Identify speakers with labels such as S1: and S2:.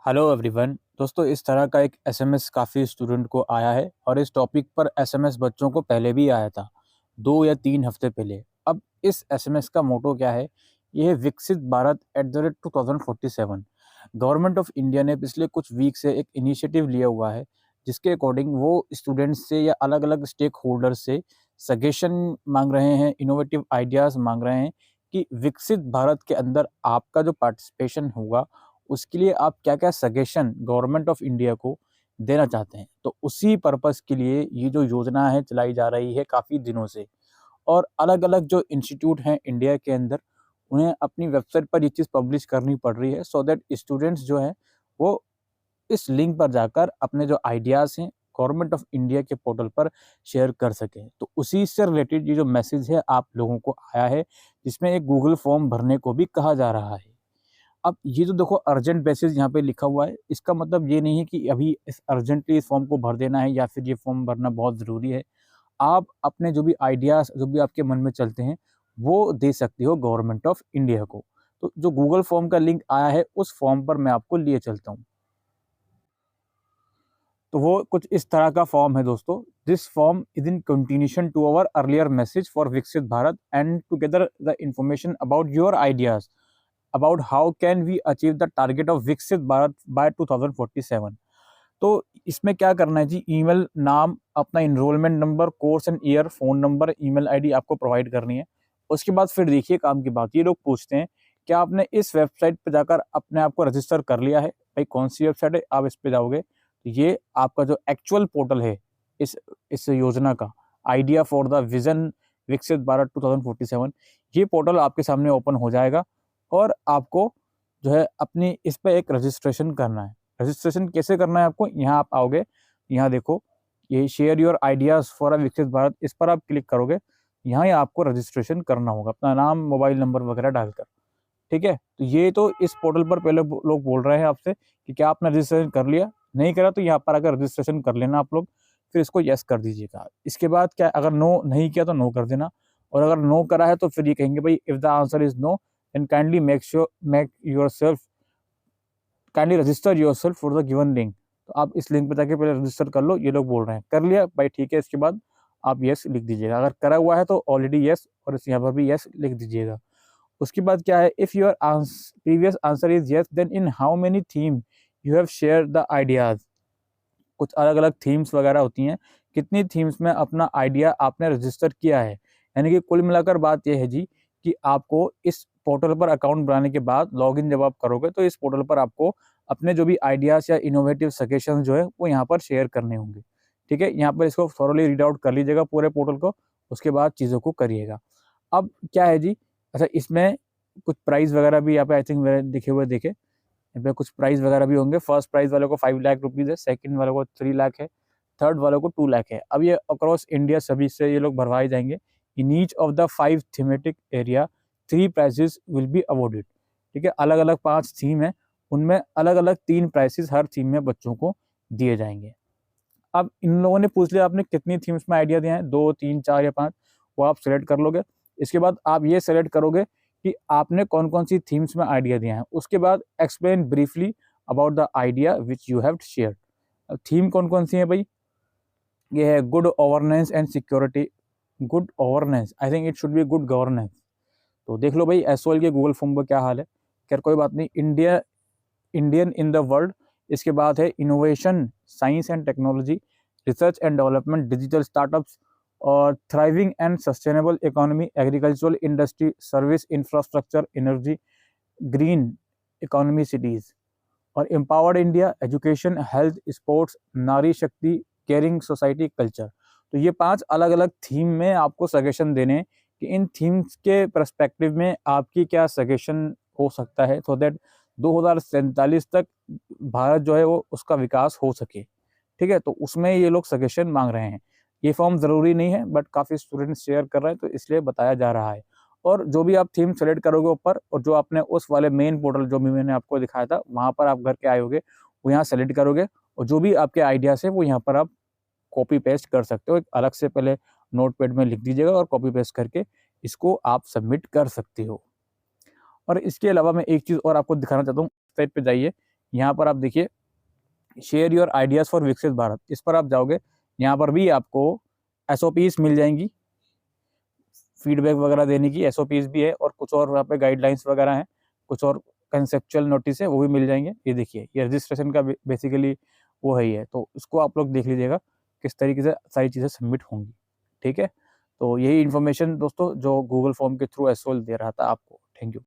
S1: Hello everyone. दोस्तों, इस तरह का एक एसएमएस काफ़ी स्टूडेंट को आया है और इस टॉपिक पर एसएमएस बच्चों को पहले भी आया था, 2 या 3 हफ्ते पहले। अब इस एसएमएस का मोटो क्या है? ये है विकसित भारत @2047। गवर्नमेंट ऑफ इंडिया ने पिछले कुछ वीक से एक इनिशिएटिव लिया हुआ है, जिसके अकॉर्डिंग वो स्टूडेंट्स से या अलग-अलग स्टेक होल्डर्स से सजेशन माँग रहे हैं, इनोवेटिव आइडियाज़ माँग रहे हैं कि विकसित भारत के अंदर आपका जो पार्टिसिपेशन होगा, उसके लिए आप क्या-क्या सजेशन गवर्नमेंट ऑफ इंडिया को देना चाहते हैं। तो उसी पर्पज़ के लिए ये जो योजना है चलाई जा रही है काफ़ी दिनों से, और अलग-अलग जो इंस्टीट्यूट हैं इंडिया के अंदर, उन्हें अपनी वेबसाइट पर ये चीज़ पब्लिश करनी पड़ रही है सो दैट स्टूडेंट्स जो हैं वो इस लिंक पर जाकर अपने जो आइडियाज़ हैं गवर्नमेंट ऑफ इंडिया के पोर्टल पर शेयर कर सकें। तो उसी से रिलेटेड ये जो मैसेज है आप लोगों को आया है, जिसमें एक गूगल फॉर्म भरने को भी कहा जा रहा है। अब ये जो देखो अर्जेंट बेसिस यहाँ पे लिखा हुआ है, इसका मतलब ये नहीं है कि अभी इस अर्जेंटली इस फॉर्म को भर देना है या फिर ये फॉर्म भरना बहुत ज़रूरी है। आप अपने जो भी आइडियाज़ जो भी आपके मन में चलते हैं, वो दे सकते हो गवर्नमेंट ऑफ इंडिया को। तो जो गूगल फॉर्म का लिंक आया है, उस फॉर्म पर मैं आपको लिए चलता हूँ। तो वो कुछ इस तरह का फॉर्म है दोस्तों। This form is in continuation to our earlier message for Viksit Bharat and together the information about your ideas about how can we achieve the target of Viksit Bharat bye 2047। तो इसमें क्या करना है जी, ईमेल, नाम, अपना enrolment number, course and year, phone number, email ID आपको provide करनी है। उसके बाद फिर देखिए काम की बात, ये लोग पूछते हैं, क्या आपने इस वेबसाइट पे जाकर अपने आप को रजिस्टर कर लिया है? भाई कौन-सी वेबसाइट है? आप इस पे जाओगे, तो ये आपका जो एक्चुअल पोर्टल है इस योजना का, आइडिया फॉर द विज़न विकसित भारत 2047, ये पोर्टल आपके सामने ओपन हो जाएगा और आपको जो है अपनी इस पे एक रजिस्ट्रेशन करना है। रजिस्ट्रेशन कैसे करना है आपको? यहाँ आप आओगे, यहाँ देखो, ये share your ideas for a विकसित भारत, इस पर आप क्लिक करोगे। यहाँ ही आपको रजिस्ट्रेशन करना होगा, अपना नाम, मोबाइल नंबर वगैरह डालकर। ठीक है? तो ये तो इस पोर्टल पर पहले लोग बोल रहे हैं आपसे कि क्या आपने रजिस्ट्रेशन कर लिया? नहीं करा तो यहाँ पर आकर रजिस्ट्रेशन कर लेना आप लोग, फिर इसको येस कर दीजिएगा। इसके बाद क्या, अगर नो नहीं किया तो नो कर देना, और अगर नो करा है तो फिर ये कहेंगे भाई if the answer is no then kindly register yourself for the given link. तो आप इस लिंक पे जाके पहले रजिस्टर कर लो, ये लोग बोल रहे हैं। कर लिया भाई, ठीक है, इसके बाद आप येस लिख दीजिएगा। अगर करा हुआ है तो ऑलरेडी येस, और इस यहाँ पर भी येस लिख दीजिएगा। उसके बाद क्या है, if your previous answer is yes then in how many theme you have share the ideas. कुछ अलग अलग थीम्स वगैरह होती हैं, कितनी थीम्स में अपना आइडिया आपने रजिस्टर किया है। यानी कि कुल मिलाकर बात यह है जी कि आपको इस पोर्टल पर अकाउंट बनाने के बाद लॉगिन जब आप करोगे तो इस पोर्टल पर आपको अपने जो भी आइडियाज़ या इनोवेटिव सजेशन जो है वो यहाँ पर शेयर करने होंगे। ठीक है, यहाँ पर इसको थॉरोली रीड आउट कर लीजिएगा पूरे पोर्टल को, उसके बाद चीज़ों को करिएगा। अब क्या है जी, अच्छा इसमें कुछ प्राइज़ वगैरह भी यहाँ पे आई थिंक मेरे लिखे हुए देखे, यहाँ पे कुछ प्राइज़ वगैरह भी होंगे। फर्स्ट प्राइज़ वाले को 5 लाख रुपीज़ है, सेकंड वाले को 3 लाख है, थर्ड वाले को 2 लाख है। अब ये अक्रॉस इंडिया सभी से ये लोग भरवाए जाएँगे। In each of the 5 thematic area 3 prizes will be awarded. ठीक है, अलग-अलग 5 थीम है, उनमें अलग-अलग 3 प्राइज़ेज़ हर थीम में बच्चों को दिए जाएँगे। अब इन लोगों ने पूछ लिया आपने कितनी थीम्स में आइडिया दिए हैं, 2, 3, 4 या 5, वो आप सेलेक्ट कर लोगे। इसके बाद आप ये सेलेक्ट करोगे कि आपने कौन-कौन सी थीम्स में आइडिया दिया है। उसके बाद explain briefly about the idea which you have shared. अब थीम कौन-कौन सी है भई? ये है good governance and security. Good governance, I think it should be good governance. तो देख लो भई एसओएल के गूगल फॉर्म का क्या हाल है। खैर कोई बात नहीं, इंडियन इन द वर्ल्ड। इसके बाद है innovation, science and technology, research and development, digital startups और thriving and sustainable economy, agricultural industry, service infrastructure, energy, green economy, cities और empowered India, education, health, sports, Nari Shakti, caring society, culture. तो ये 5 अलग-अलग theme में आपको सजेशन देने हैं कि इन थीम्स के पर्सपेक्टिव में आपकी क्या सजेशन हो सकता है सो दैट 2047 तक भारत जो है वो उसका विकास हो सके। ठीक है, तो उसमें ये लोग सजेशन मांग रहे हैं। ये फॉर्म ज़रूरी नहीं है बट काफ़ी स्टूडेंट्स शेयर कर रहे हैं तो इसलिए बताया जा रहा है। और जो भी आप थीम सेलेक्ट करोगे ऊपर, और जो आपने उस वाले मेन पोर्टल जो भी मैंने आपको दिखाया था वहाँ पर आप करके आए होगे, वो यहाँ सेलेक्ट करोगे और जो भी आपके आइडियाज़ है वो यहाँ पर आप कॉपी पेस्ट कर सकते हो। एक अलग से पहले नोटपैड में लिख दीजिएगा और कॉपी पेस्ट करके इसको आप सबमिट कर सकते हो। और इसके अलावा मैं एक चीज़ और आपको दिखाना चाहता हूँ, साइट पे जाइए। यहाँ पर आप देखिए share your ideas for Viksit Bharat, इस पर आप जाओगे, यहाँ पर भी आपको SOPs मिल जाएंगी, फीडबैक वगैरह देने की SOPs भी है, और कुछ और यहाँ पे गाइडलाइंस वगैरह हैं, कुछ और कंसेप्चुअल नोटिस है वो भी मिल जाएंगे। ये देखिए ये रजिस्ट्रेशन का बेसिकली वो है ही है, तो इसको आप लोग देख लीजिएगा किस तरीके से सारी चीज़ें सबमिट होंगी। ठीक है, तो यही इन्फॉर्मेशन दोस्तों जो गूगल फॉर्म के थ्रू SOL दे रहा था आपको। Thank you.